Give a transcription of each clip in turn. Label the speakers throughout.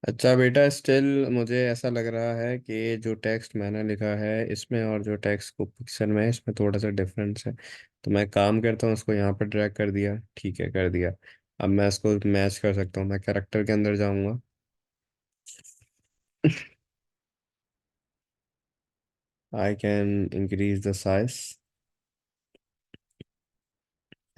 Speaker 1: अच्छा बेटा, स्टिल मुझे ऐसा लग रहा है कि जो टेक्स्ट मैंने लिखा है इसमें और जो टेक्स्ट को पिक्चर में है इसमें थोड़ा सा डिफरेंस है। तो मैं काम करता हूँ, उसको यहाँ पर ड्रैग कर दिया, ठीक है कर दिया। अब मैं इसको मैच कर सकता हूँ, मैं कैरेक्टर के अंदर जाऊँगा। I can increase the size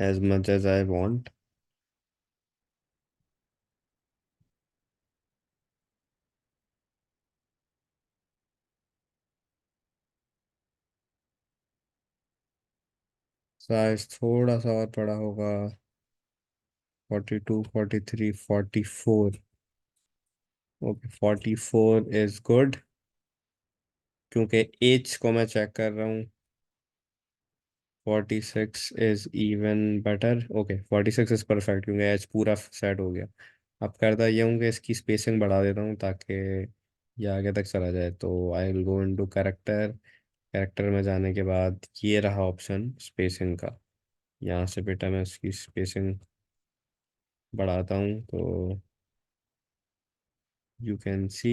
Speaker 1: as much as I want. Size थोड़ा सा और बड़ा होगा। 42, 43, 44। ओके, 44 इज गुड, क्योंकि एज को मैं चेक कर रहा हूँ। 46 is even better. Okay, 46 is perfect, क्योंकि एज पूरा सेट हो गया। अब करता ये हूँ कि इसकी स्पेसिंग बढ़ा देता हूँ ताकि ये आगे तक चला जाए। तो I will go into character. Character में जाने के बाद ये रहा ऑप्शन स्पेसिंग का। यहाँ से बेटा मैं इसकी स्पेसिंग बढ़ाता हूँ तो यू कैन सी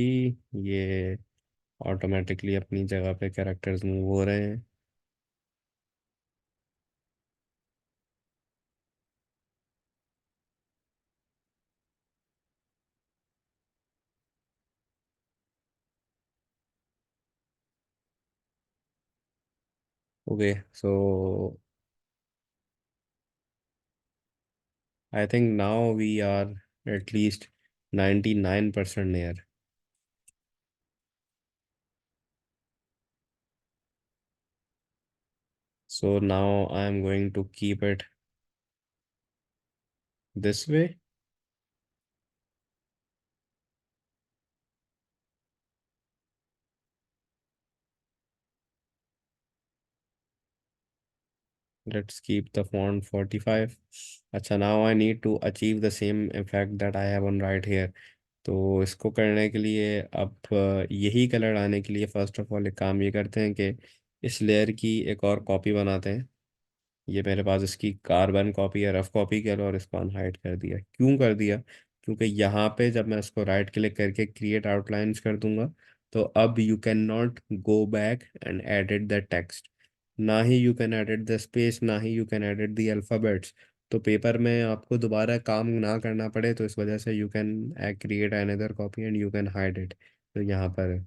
Speaker 1: ये ऑटोमेटिकली अपनी जगह पे कैरेक्टर्स मूव हो रहे हैं। Okay, so I think now we are at least 99% near. So now I am going to keep it this way. Let's keep the font 45. अच्छा, now I need to achieve the same effect that I have on right here. तो इसको करने के लिए अब यही colour आने के लिए फर्स्ट ऑफ ऑल एक काम ये करते हैं कि इस लेयर की एक और कॉपी बनाते हैं। ये मेरे पास इसकी कार्बन कॉपी या रफ कॉपी कह लो, और इसको अनहाइड कर दिया। क्यों कर दिया? क्योंकि यहाँ पे जब मैं इसको राइट क्लिक करके क्रिएट आउटलाइंस कर दूंगा तो अब you can not go back and edit the text. ना ही you can edit the space, ना ही you can edit the alphabets. तो पेपर में आपको दोबारा काम ना करना पड़े, तो इस वजह से you can create another copy and you can hide it. तो यहाँ पर है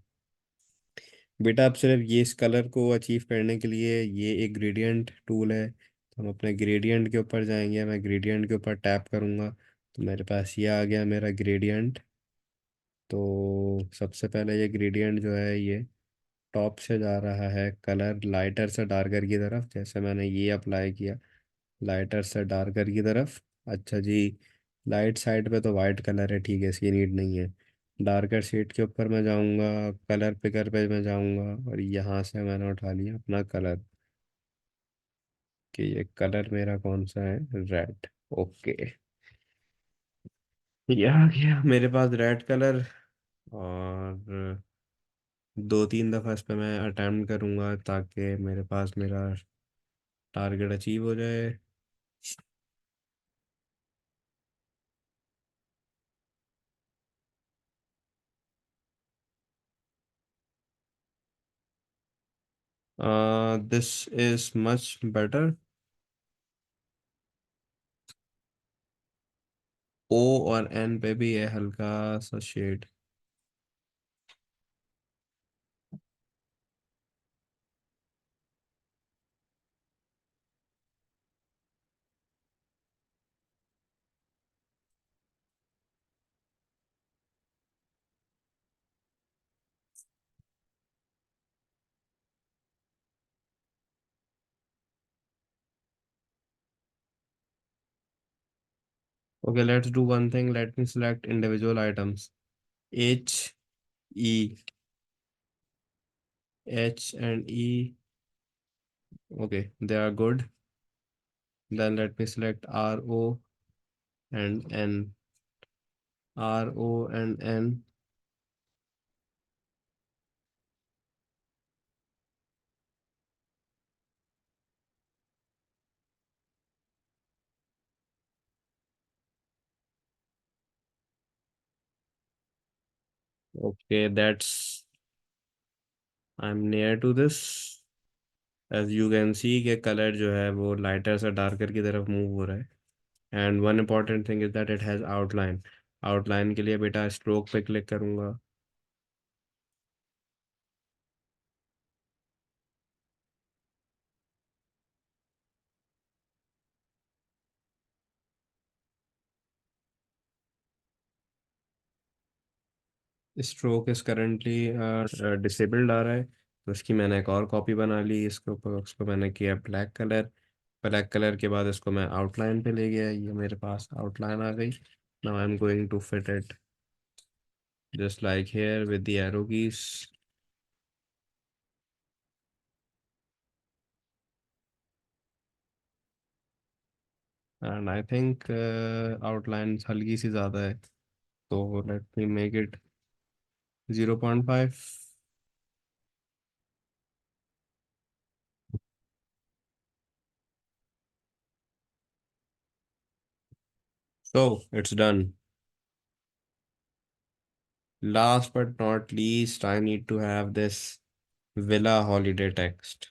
Speaker 1: बेटा। अब सिर्फ ये इस कलर को अचीव करने के लिए ये एक ग्रेडियंट टूल है, तो हम अपने ग्रेडियंट के ऊपर जाएंगे। मैं ग्रेडियंट के ऊपर टैप करूँगा तो मेरे पास ये आ गया मेरा ग्रेडियंट। तो सबसे पहले ये ग्रेडियंट जो है ये टॉप से जा रहा है कलर लाइटर से डार्कर की तरफ, जैसे मैंने ये अप्लाई किया लाइटर से डार्कर की तरफ। अच्छा जी, लाइट साइड पे तो वाइट कलर है, ठीक है, इसकी नीड नहीं है। डार्कर शेड के ऊपर मैं जाऊंगा, कलर पिकर पे मैं जाऊंगा, और यहाँ से मैंने उठा लिया अपना कलर, कि ये कलर मेरा कौन सा है, रेड। ओके, ये आ गया मेरे पास रेड कलर। और दो तीन दफ़ा इस पे मैं अटेम्प्ट करूंगा ताकि मेरे पास मेरा टारगेट अचीव हो जाए। This is much better. O और एन पे भी है हल्का सा शेड। Okay, let's do one thing, let me select individual items. H, E, H and E. Okay, they are good. Then let me select R, O and N. R, O and N. Okay, that's I am near to this. As you can see के colour जो है वो lighter से darker की तरफ move हो रहा है। And one important thing is that it has outline. Outline के लिए बेटा स्ट्रोक पे क्लिक करूँगा। स्ट्रोक इस करंटली डिसेबल्ड आ रहा है, तो इसकी मैंने एक और कॉपी बना ली। उसको मैंने किया ब्लैक कलर। ब्लैक कलर के बाद इसको मैं आउटलाइन पे ले गया, ये मेरे पास आउटलाइन आ गई। Now I am going to fit it just like here with the arrow keys. And I think outline हल्की सी ज़्यादा है, तो let me make it 0.5। So it's done. Last but not least, I need to have this Villa Holiday text.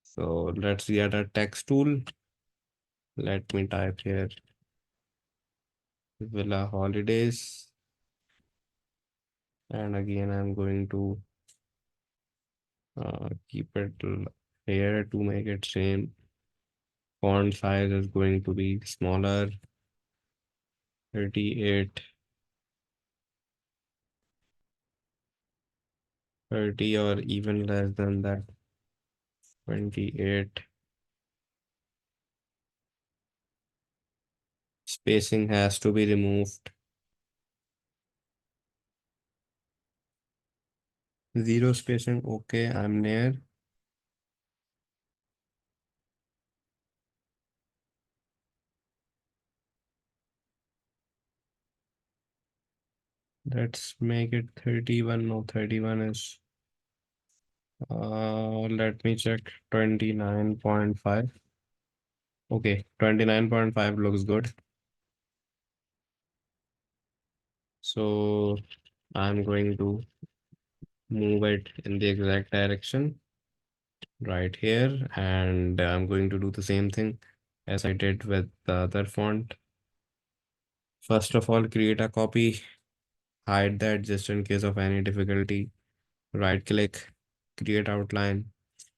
Speaker 1: So let's get a text tool. Let me type here Villa Holidays. And again, I'm going to keep it here to make it same. Font size is going to be smaller, 38, 30, or even less than that, 28. Spacing has to be removed. Zero spacing, okay, I'm near. Let's make it 31. No, 31 is, let me check, 29.5. Okay, 29.5 looks good. So I'm going to move it in the exact direction right here, and I'm going to do the same thing as I did with the other font. First of all, create a copy, hide that just in case of any difficulty. Right click, create outline.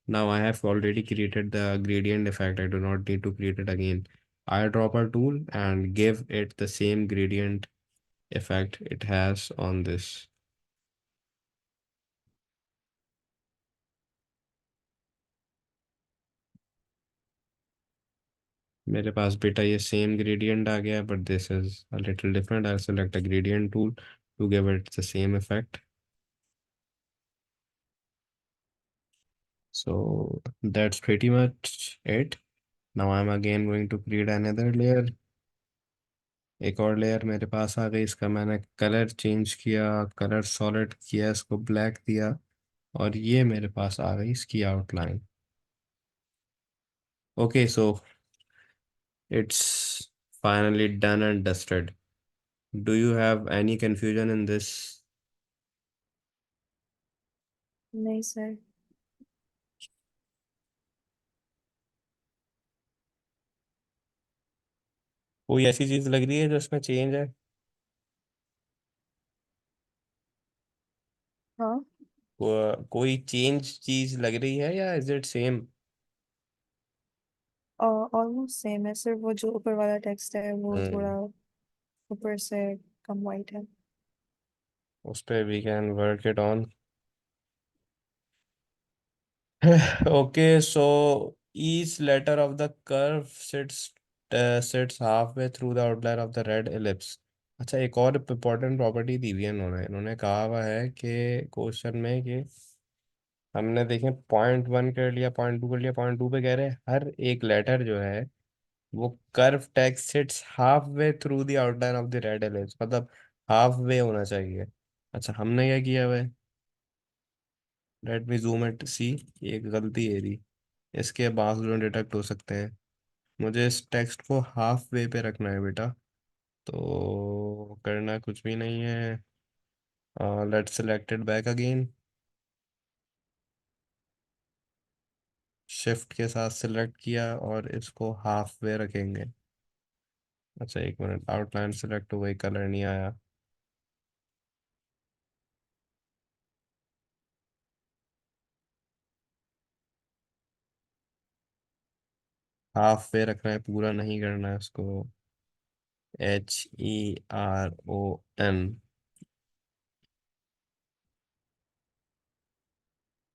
Speaker 1: Now I have already created the gradient effect. I do not need to create it again. Eyedropper tool and give it the same gradient effect it has on this. मेरे पास बेटा ये same gradient आ गया, but this is a little different. I'll select a gradient tool to give it the same effect. So that's pretty much it. Now I'm again going to create another layer. एक और layer मेरे पास आ गई, इसका मैंने colour change किया, colour solid किया, इसको black दिया, और ये मेरे पास आ गई इसकी outline. Okay, so it's finally done and dusted. Do you have any confusion in this?
Speaker 2: नहीं सर।
Speaker 1: कोई ऐसी चीज लग रही है जो इसमें चेंज है?
Speaker 2: हाँ,
Speaker 1: कोई चेंज चीज लग रही है या is it same?
Speaker 2: Almost same है, सिर्फ वो जो ऊपर वाला टेक्स्ट है वो थोड़ा
Speaker 1: हम्म,
Speaker 2: ऊपर से कम वाइट है।
Speaker 1: उस पे we can work it on. Okay, so each letter of the curve sits halfway through the outline of the red ellipse. अच्छा, एक और इम्पोर्टेंट प्रॉपर्टी दी हुई है इन्होंने इन्होंने कहा हुआ है कि क्वेश्चन में कि हमने देखें .1 कर लिया, .2 कर लिया, .2 पे कह रहे हैं हर एक लेटर जो है वो curve text sits half way through the outline of the red ellipse, मतलब हाफ वे होना चाहिए। अच्छा, हमने क्या किया हुआ है? Let me zoom it see. एक गलती है दी, इसके बावजूद डिटेक्ट हो सकते हैं। मुझे इस टेक्स्ट को हाफ वे पे रखना है बेटा, तो करना कुछ भी नहीं है। Let's select it back again. Shift के साथ सिलेक्ट किया और इसको हाफ वे रखेंगे। अच्छा एक मिनट, आउटलाइन सिलेक्ट हो गई, कलर नहीं आया। हाफ वे रखना है, पूरा नहीं करना है इसको। HERON।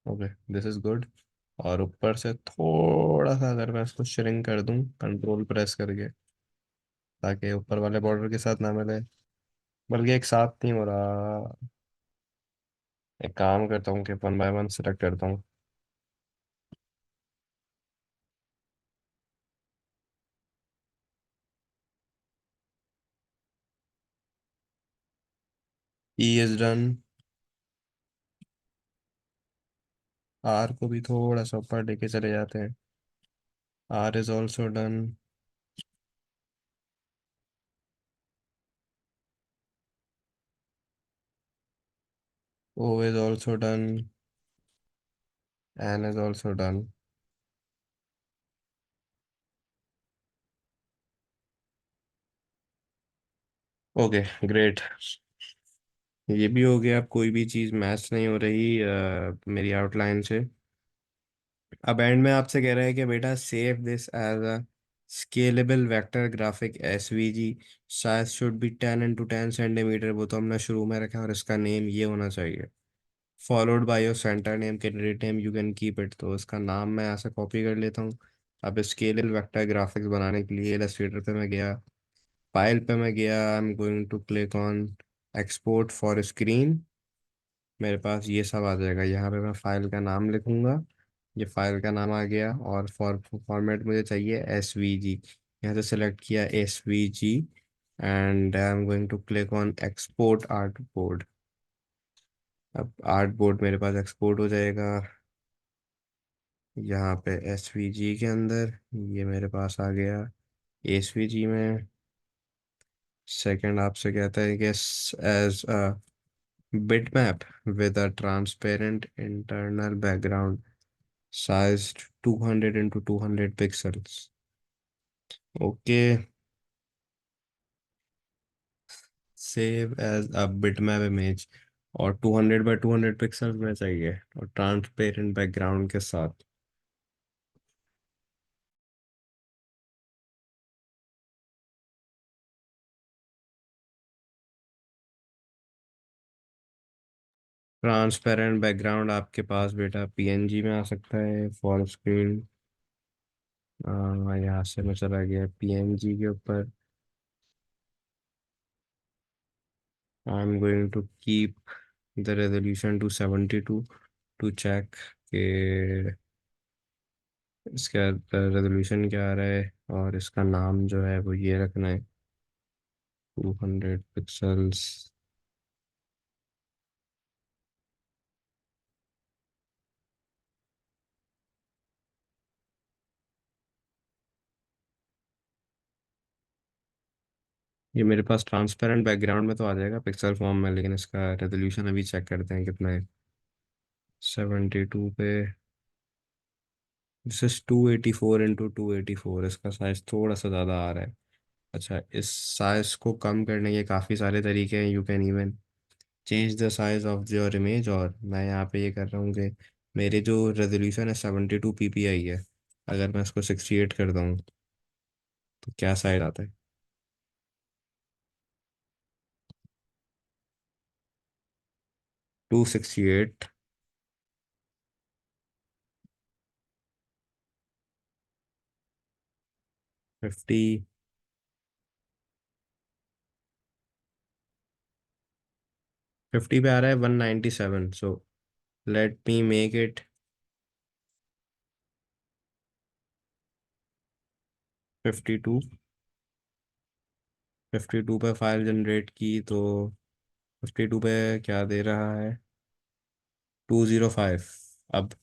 Speaker 1: Okay, this is good. और ऊपर से थोड़ा सा अगर मैं इसको श्रिंक कर दूं कंट्रोल प्रेस करके, ताकि ऊपर वाले बॉर्डर के साथ ना मिले, बल्कि एक साथ नहीं हो रहा। एक काम करता हूँ कि वन बाय वन सिलेक्ट करता हूँ। E is done. R को भी थोड़ा सा ऊपर लेके चले जाते हैं। R is also done. O is also done. N is also done. Okay great, ये भी हो गया। अब कोई भी चीज़ मैच नहीं हो रही मेरी आउटलाइन से। अब एंड में आपसे कह रहा है कि बेटा save this as a scalable vector graphic SVG, size should be 10 × 10 centimetre, वो तो हमने शुरू में रखा, और इसका नेम ये होना चाहिए। Followed by your centre name, candidate name, you can keep it. तो इसका नाम मैं ऐसे कॉपी कर लेता हूँ। अब स्केलेबल वेक्टर ग्राफिक्स बनाने के लिए इलस्ट्रेटर पे मैं गया, फाइल पे मैं गया, I am going to click on export for screen. मेरे पास ये सब आ जाएगा। यहाँ पे मैं फाइल का नाम लिखूंगा, ये फाइल का नाम आ गया। और फॉर्मेट मुझे चाहिए SVG। यहाँ से सिलेक्ट किया SVG, and I am going to click on export art board. अब आर्ट बोर्ड मेरे पास एक्सपोर्ट हो जाएगा यहाँ पे SVG के अंदर। ये मेरे पास आ गया SVG में। सेकंड आपसे कहता है कि as bitmap with a transparent internal background sized 200 × 200 pixels. Okay, save as a bitmap image, और 200 × 200 पिक्सल में चाहिए, और ट्रांसपेरेंट बैकग्राउंड के साथ। ट्रांसपेरेंट बैकग्राउंड आपके पास बेटा PNG में आ सकता है फॉर स्क्रीन। यहाँ से मैं चला गया PNG के ऊपर। I am going to keep the resolution to 72 to check के इसका रेजोल्यूशन क्या आ रहा है, और इसका नाम जो है वो ये रखना है, 200 पिक्सल्स। ये मेरे पास ट्रांसपेरेंट बैकग्राउंड में तो आ जाएगा पिक्सल फॉर्म में, लेकिन इसका रेजोल्यूशन अभी चेक करते हैं कितना है। 72 पे, दिस इज 284 × 284। इसका साइज थोड़ा सा ज़्यादा आ रहा है। अच्छा, इस साइज को कम करने के काफ़ी सारे तरीके हैं। You can even change the size of your image, और मैं यहाँ पे ये कर रहा हूँ कि मेरे जो रेजोल्यूशन है 72 ppi है, अगर मैं इसको 68 कर दूँ तो क्या साइज आता है? 268। 50। 50 पे आ रहा है 197, so let me make it 52। 52 पे फाइल जनरेट की तो 52 पे क्या दे रहा है? 205। अब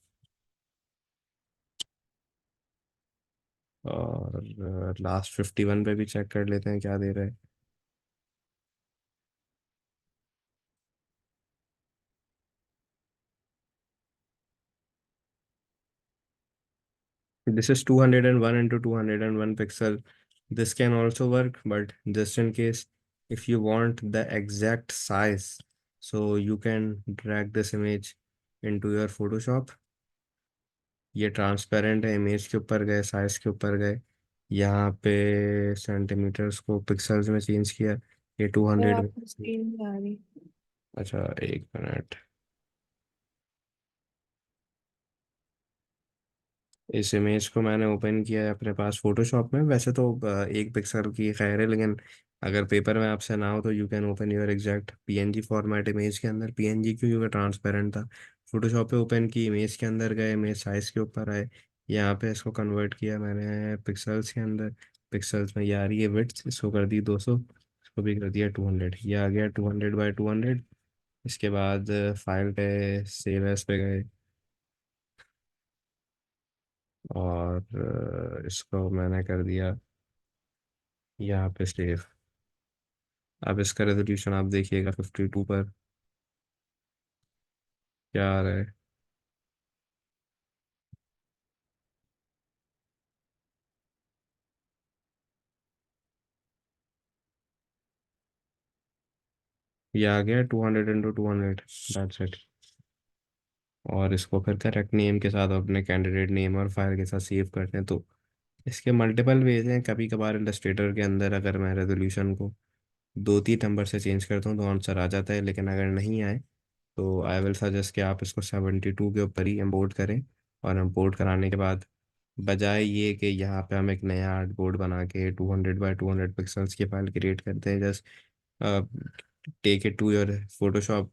Speaker 1: और लास्ट 51 पे भी चेक कर लेते हैं क्या दे रहा है। This is 201 into 201 pixel. This can also work, but just in case, if you want the exact size, so you can drag this image into your Photoshop. ये ट्रांसपेरेंट है, इमेज के ऊपर गए, साइज के ऊपर गए, यहाँ पे सेंटीमीटर्स को पिक्सल्स में चेंज किया, ये टू
Speaker 2: सर
Speaker 1: हंड्रेड
Speaker 2: आपकी स्क्रीन नहीं आ रही।
Speaker 1: अच्छा, एक मिनट। इस इमेज को मैंने ओपन किया है अपने पास फोटोशॉप में। वैसे तो 1 पिक्सल की खैर है, लेकिन अगर पेपर में आपसे ना हो तो you can open your exact PNG format image के अंदर। पीएनजी क्यों? क्योंकि ट्रांसपेरेंट था। फोटोशॉप पे ओपन की, इमेज के अंदर गए, इमेज साइज के ऊपर आए, यहाँ पे इसको कन्वर्ट किया मैंने पिक्सल्स के अंदर। पिक्सल्स में ये आ रही है विड्थ, इसको कर दी 200, इसको भी कर दिया 200, ये आ गया 200 बाई 200। इसके बाद फाइल पे सेव एज पे गए और इसको मैंने कर दिया यहाँ पे सेव। अब इसका रेजोल्यूशन आप देखिएगा 52 पर क्या आ रहा है। ये आ गया 200 into 200, दैट्स इट। और इसको फिर करेक्ट नेम के साथ अपने कैंडिडेट नेम और फाइल के साथ सेव करते हैं। तो इसके मल्टीपल वेज हैं। कभी कभार इलस्ट्रेटर के अंदर अगर मैं रेजोल्यूशन को 2-3 नंबर से चेंज करता हूँ तो आंसर आ जाता है, लेकिन अगर नहीं आए तो आई विल सजेस्ट कि आप इसको 72 के ऊपर ही इम्पोर्ट करें। और इम्पोर्ट कराने के बाद बजाय ये कि यहाँ पे हम एक नया आर्टबोर्ड बना के 200 बाई 200 पिक्सल्स की फाइल क्रिएट करते हैं, just take it to your Photoshop,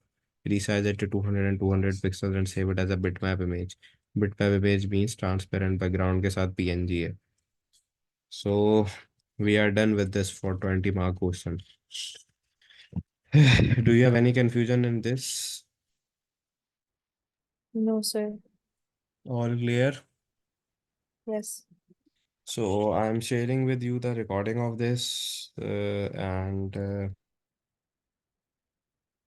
Speaker 1: resize it to 200 and 200 pixels and save it as a bitmap image. Bitmap image means transparent background के साथ PNG है। So we are done with this for 20 mark question. Do you have any confusion in this?
Speaker 2: No sir.
Speaker 1: All clear?
Speaker 2: Yes.
Speaker 1: So I'm sharing with you the recording of this and